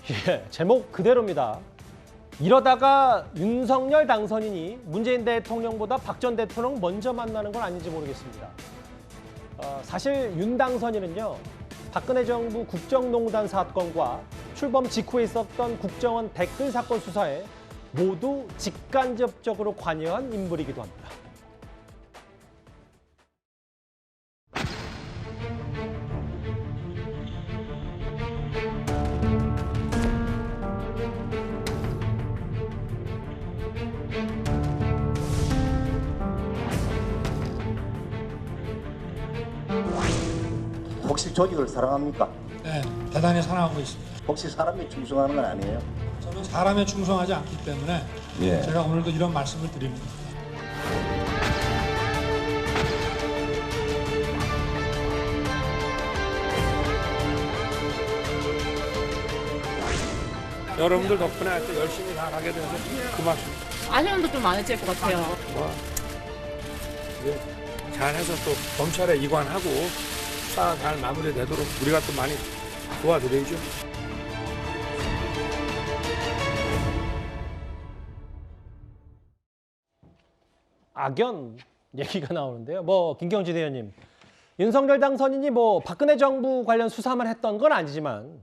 예, 제목 그대로입니다. 이러다가 윤석열 당선인이 문재인 대통령보다 박 전 대통령 먼저 만나는 건 아닌지 모르겠습니다. 사실 윤 당선인은요, 박근혜 정부 국정농단 사건과 출범 직후에 있었던 국정원 댓글 사건 수사에 모두 직간접적으로 관여한 인물이기도 합니다. 혹시 조직을 사랑합니까? 네, 대단히 사랑하고 있습니다. 혹시 사람이 충성하는 건 아니에요? 저는 사람에 충성하지 않기 때문에 제가 오늘도 이런 말씀을 드립니다. 여러분들 덕분에 하여튼 열심히 나가게 돼서 고맙습니다. 아쉬움도 좀 많으실 것 같아요. 이제 잘해서 또 검찰에 이관하고 수사 잘 마무리되도록 우리가 또 많이 도와드려야죠. 악연 얘기가 나오는데요. 김경진 의원님, 윤석열 당선인이 박근혜 정부 관련 수사만 했던 건 아니지만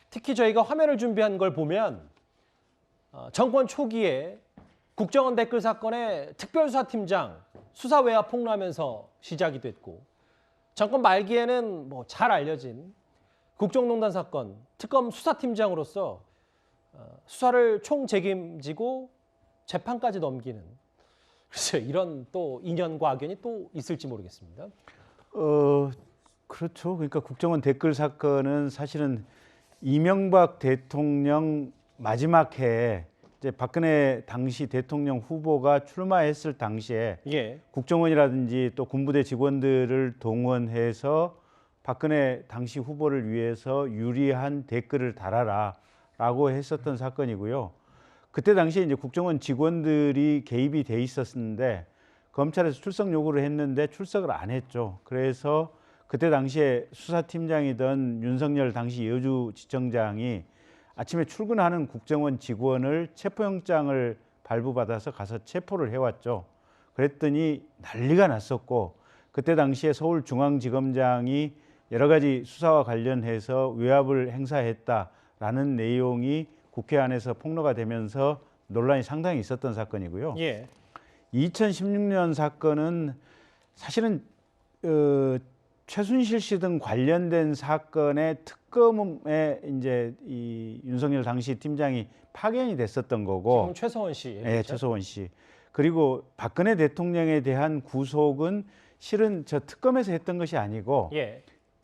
특히 저희가 화면을 준비한 걸 보면 정권 초기에 국정원 댓글 사건의 특별수사팀장 수사 외압 폭로하면서 시작이 됐고, 정권 말기에는 잘 알려진 국정농단 사건 특검 수사팀장으로서 수사를 총 책임지고 재판까지 넘기는, 글쎄 이런 또 인연과 악연이 또 있을지 모르겠습니다. 그렇죠. 그러니까 국정원 댓글 사건은 사실은 이명박 대통령 마지막 해에 이제 박근혜 당시 대통령 후보가 출마했을 당시에 국정원이라든지 또 군부대 직원들을 동원해서 박근혜 당시 후보를 위해서 유리한 댓글을 달아라라고 했었던 사건이고요. 그때 당시에 이제 국정원 직원들이 개입이 돼 있었는데 검찰에서 출석 요구를 했는데 출석을 안 했죠. 그래서 그때 당시에 수사팀장이던 윤석열 당시 여주지청장이 아침에 출근하는 국정원 직원을 체포영장을 발부받아서 가서 체포를 해왔죠. 그랬더니 난리가 났었고, 그때 당시에 서울중앙지검장이 여러 가지 수사와 관련해서 외압을 행사했다라는 내용이 국회 안에서 폭로가 되면서 논란이 상당히 있었던 사건이고요. 2016년 사건은 사실은 최순실 씨 등 관련된 사건의 특검에 이제 이 윤석열 당시 팀장이 파견이 됐었던 거고, 지금 최서원 씨. 네, 최서원 씨. 그리고 박근혜 대통령에 대한 구속은 실은 저 특검에서 했던 것이 아니고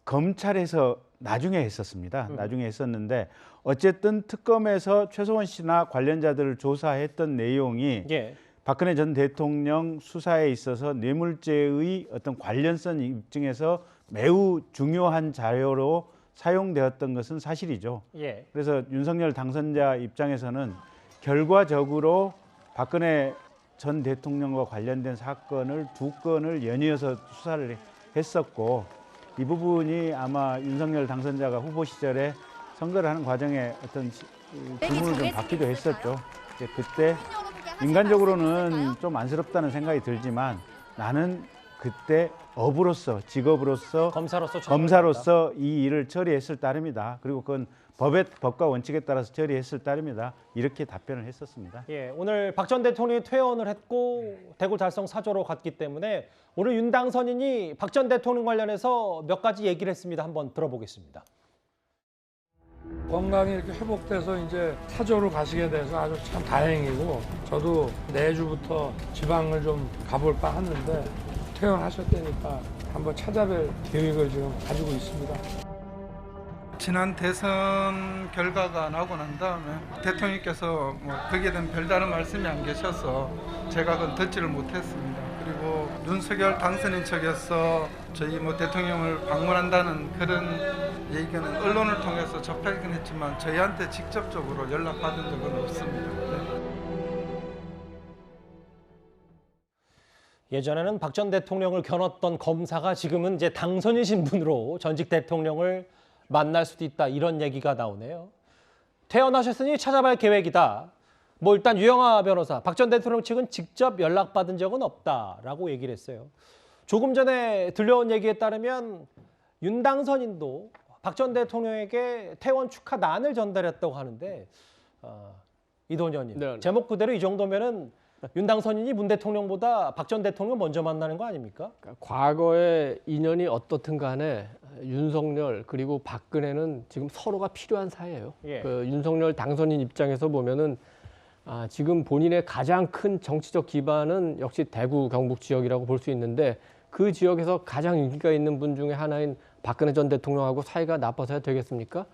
검찰에서 나중에 했었습니다. 나중에 했었는데 어쨌든 특검에서 최서원 씨나 관련자들을 조사했던 내용이 박근혜 전 대통령 수사에 있어서 뇌물죄의 어떤 관련성 입증에서 매우 중요한 자료로 사용되었던 것은 사실이죠. 그래서 윤석열 당선자 입장에서는 결과적으로 박근혜 전 대통령과 관련된 사건을 2건을 연이어서 수사를 했었고, 이 부분이 아마 윤석열 당선자가 후보 시절에 선거를 하는 과정에 어떤 부분을 좀 받기도 했었죠. 그때 인간적으로는 좀 안쓰럽다는 생각이 들지만 나는 그때 업으로서, 직업으로서, 검사로서 이 일을 처리했을 따름이다. 그리고 그건 법과 원칙에 따라서 처리했을 따름이다. 이렇게 답변을 했었습니다. 오늘 박 전 대통령이 퇴원을 했고 대구 달성 사저로 갔기 때문에 오늘 윤 당선인이 박 전 대통령 관련해서 몇 가지 얘기를 했습니다. 한번 들어보겠습니다. 건강이 이렇게 회복돼서 이제 사저로 가시게 돼서 아주 참 다행이고, 저도 내주부터 지방을 좀 가볼까 하는데 퇴원하셨다니까 한번 찾아뵐 계획을 지금 가지고 있습니다. 지난 대선 결과가 나고 난 다음에 대통령께서 거기에 대한 별다른 말씀이 안 계셔서 제가 그건 듣지를 못했습니다. 그리고 윤석열 당선인 측에서 저희 대통령을 방문한다는 그런 얘기는 언론을 통해서 접하긴 했지만 저희한테 직접적으로 연락받은 적은 없습니다. 예전에는 박 전 대통령을 겨눴던 검사가 지금은 이제 당선인 신분으로 전직 대통령을 만날 수도 있다, 이런 얘기가 나오네요. 퇴원하셨으니 찾아갈 계획이다. 뭐 일단 유영하 변호사, 박 전 대통령 측은 직접 연락받은 적은 없다라고 얘기를 했어요. 조금 전에 들려온 얘기에 따르면 윤당선인도 박 전 대통령에게 퇴원 축하난을 전달했다고 하는데 이도훈 의원님, 네. 제목 그대로 이 정도면은 윤당선인이 문 대통령보다 박 전 대통령 먼저 만나는 거 아닙니까? 그러니까 과거의 인연이 어떻든 간에 윤석열 그리고 박근혜는 지금 서로가 필요한 사이예요. 예. 그 윤석열 당선인 입장에서 보면은 지금 본인의 가장 큰 정치적 기반은 역시 대구 경북 지역이라고 볼 수 있는데 그 지역에서 가장 인기가 있는 분 중에 하나인 박근혜 전 대통령하고 사이가 나빠서야 되겠습니까?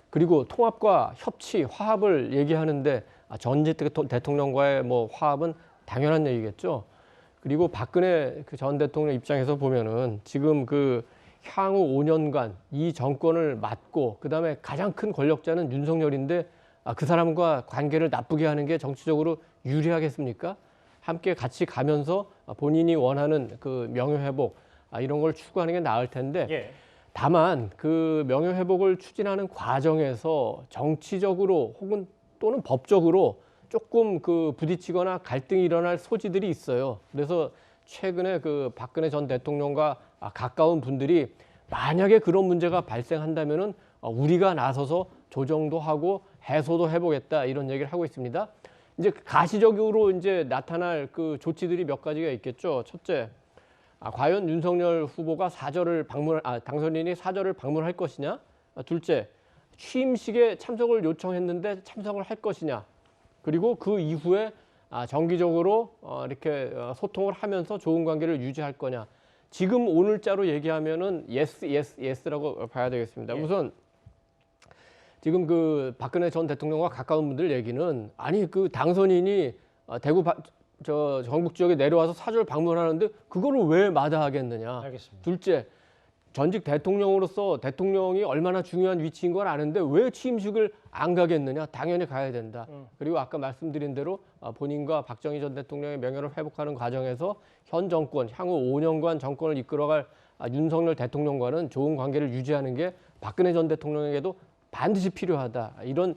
그리고 통합과 협치, 화합을 얘기하는데 전직 대통령과의 뭐 화합은 당연한 얘기겠죠. 그리고 박근혜 그 전 대통령 입장에서 보면은 지금 그 향후 5년간 이 정권을 맡고 그다음에 가장 큰 권력자는 윤석열인데 그 사람과 관계를 나쁘게 하는 게 정치적으로 유리하겠습니까? 함께 같이 가면서 본인이 원하는 그 명예회복 이런 걸 추구하는 게 나을 텐데 예. 다만 그 명예회복을 추진하는 과정에서 정치적으로 혹은 또는 법적으로 조금 그 부딪히거나 갈등이 일어날 소지들이 있어요. 그래서 최근에 그 박근혜 전 대통령과 가까운 분들이 만약에 그런 문제가 발생한다면은 우리가 나서서 조정도 하고 해소도 해보겠다 이런 얘기를 하고 있습니다. 이제 가시적으로 이제 나타날 그 조치들이 몇 가지가 있겠죠. 첫째, 과연 윤석열 후보가 당선인이 사저를 방문할 것이냐? 둘째, 취임식에 참석을 요청했는데 참석을 할 것이냐? 그리고 그 이후에 정기적으로 이렇게 소통을 하면서 좋은 관계를 유지할 거냐? 지금 오늘자로 얘기하면은 예스라고 봐야 되겠습니다. 예. 우선 지금 그 박근혜 전 대통령과 가까운 분들 얘기는 아니 그 당선인이 대구 경북 지역에 내려와서 사절 방문하는데 그거를 왜 마다하겠느냐. 알겠습니다. 둘째, 전직 대통령으로서 대통령이 얼마나 중요한 위치인 걸 아는데 왜 취임식을 안 가겠느냐. 당연히 가야 된다. 그리고 아까 말씀드린 대로 본인과 박정희 전 대통령의 명예를 회복하는 과정에서 현 정권, 향후 5년간 정권을 이끌어갈 윤석열 대통령과는 좋은 관계를 유지하는 게 박근혜 전 대통령에게도 반드시 필요하다. 이런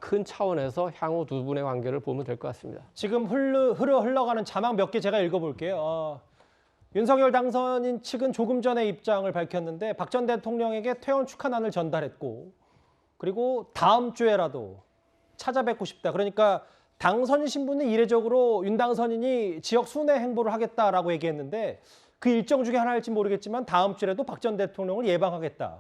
큰 차원에서 향후 두 분의 관계를 보면 될 것 같습니다. 지금 흘러가는 자막 몇 개 제가 읽어볼게요. 윤석열 당선인 측은 조금 전에 입장을 밝혔는데 박 전 대통령에게 퇴원 축하난을 전달했고 그리고 다음 주에라도 찾아뵙고 싶다. 그러니까 당선인 신분은 이례적으로 윤 당선인이 지역 순회 행보를 하겠다라고 얘기했는데 그 일정 중에 하나일지 모르겠지만 다음 주에라도 박 전 대통령을 예방하겠다.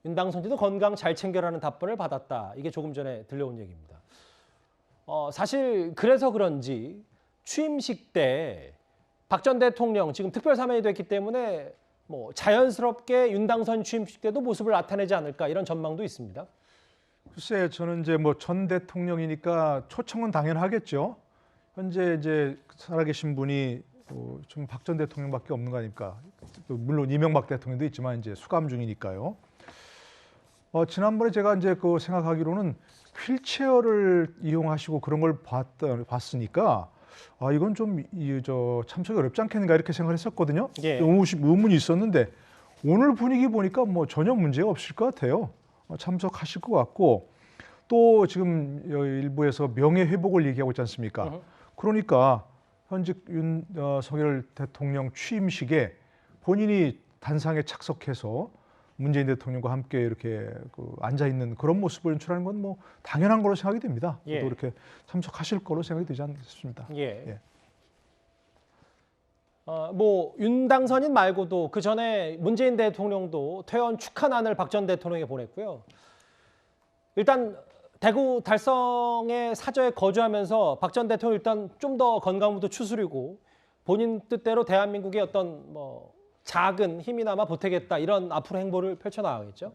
윤 당선인도 건강 잘 챙겨라는 답변을 받았다. 이게 조금 전에 들려온 얘기입니다. 사실 그래서 그런지 취임식 때 박 전 대통령 지금 특별 사면이 됐기 때문에 뭐 자연스럽게 윤 당선 취임식 때도 모습을 나타내지 않을까 이런 전망도 있습니다. 글쎄, 저는 이제 뭐 전 대통령이니까 초청은 당연하겠죠. 현재 이제 살아계신 분이 좀 박 전 대통령밖에 없는 거 아닙니까? 물론 이명박 대통령도 있지만 이제 수감 중이니까요. 지난번에 제가 이제 그 생각하기로는 휠체어를 이용하시고 그런 걸 봤으니까 이건 좀 참석이 어렵지 않겠는가 이렇게 생각을 했었거든요. 예. 의문이 있었는데 오늘 분위기 보니까 뭐 전혀 문제가 없을 것 같아요. 참석하실 것 같고 또 지금 일부에서 명예회복을 얘기하고 있지 않습니까? 그러니까 현직 윤석열 대통령 취임식에 본인이 단상에 착석해서 문재인 대통령과 함께 이렇게 앉아 있는 그런 모습을 연출하는 건 뭐 당연한 거로 생각이 됩니다. 예. 또 이렇게 참석하실 거로 생각이 되지 않겠습니다. 예. 예. 뭐 윤 당선인 말고도 그 전에 문재인 대통령도 퇴원 축하난을 박 전 대통령에게 보냈고요. 일단 대구 달성의 사저에 거주하면서 박 전 대통령 일단 좀 더 건강부터 추스리고 본인 뜻대로 대한민국의 어떤 뭐 작은 힘이나마 보태겠다 이런 앞으로 행보를 펼쳐나가겠죠.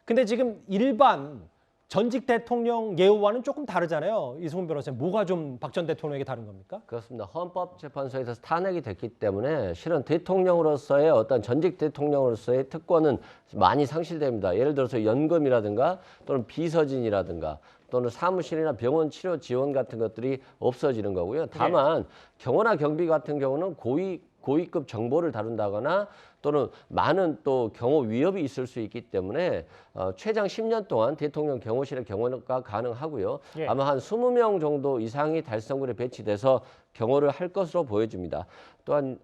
근데 지금 일반 전직 대통령 예우와는 조금 다르잖아요. 이승훈 변호사님, 뭐가 좀 박 전 대통령에게 다른 겁니까? 그렇습니다. 헌법재판소에서 탄핵이 됐기 때문에 실은 대통령으로서의 어떤 전직 대통령으로서의 특권은 많이 상실됩니다. 예를 들어서 연금이라든가 또는 비서진이라든가 또는 사무실이나 병원 치료 지원 같은 것들이 없어지는 거고요. 다만 경호나 경비 같은 경우는 고위급 정보를 다룬다거나 또는 많은 또 경호 위협이 있을 수 있기 때문에 최장 10년 동안 대통령 경호실에 경호가 가능하고요. 예. 아마 한 20명 정도 이상이 달성군에 배치돼서 경호를 할 것으로 보여집니다. 또한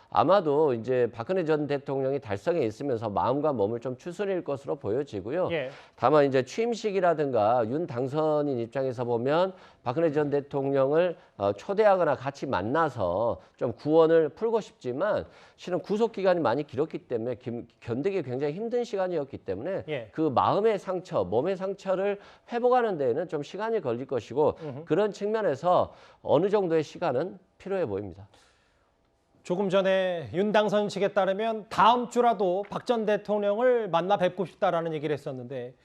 아마도 이제 박근혜 전 대통령이 달성에 있으면서 마음과 몸을 좀 추스릴 것으로 보여지고요. 예. 다만 이제 취임식이라든가 윤 당선인 입장에서 보면 박근혜 전 대통령을 초대하거나 같이 만나서 좀 구원을 풀고 싶지만 실은 구속 기간이 많이 길었기 때문에 견디기 굉장히 힘든 시간이었기 때문에 예. 그 마음의 상처, 몸의 상처를 회복하는 데에는 좀 시간이 걸릴 것이고 그런 측면에서 어느 정도의 시간은 필요해 보입니다. 조금 전에 윤 당선 측에 따르면 다음 주라도 박 전 대통령을 만나 뵙고 싶다라는 얘기를 했었는데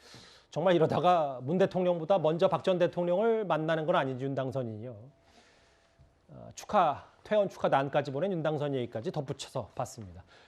정말 이러다가 문 대통령보다 먼저 박 전 대통령을 만나는 건 아닌지 윤 당선인이요. 퇴원 축하 난까지 보낸 윤 당선 얘기까지 덧붙여서 봤습니다.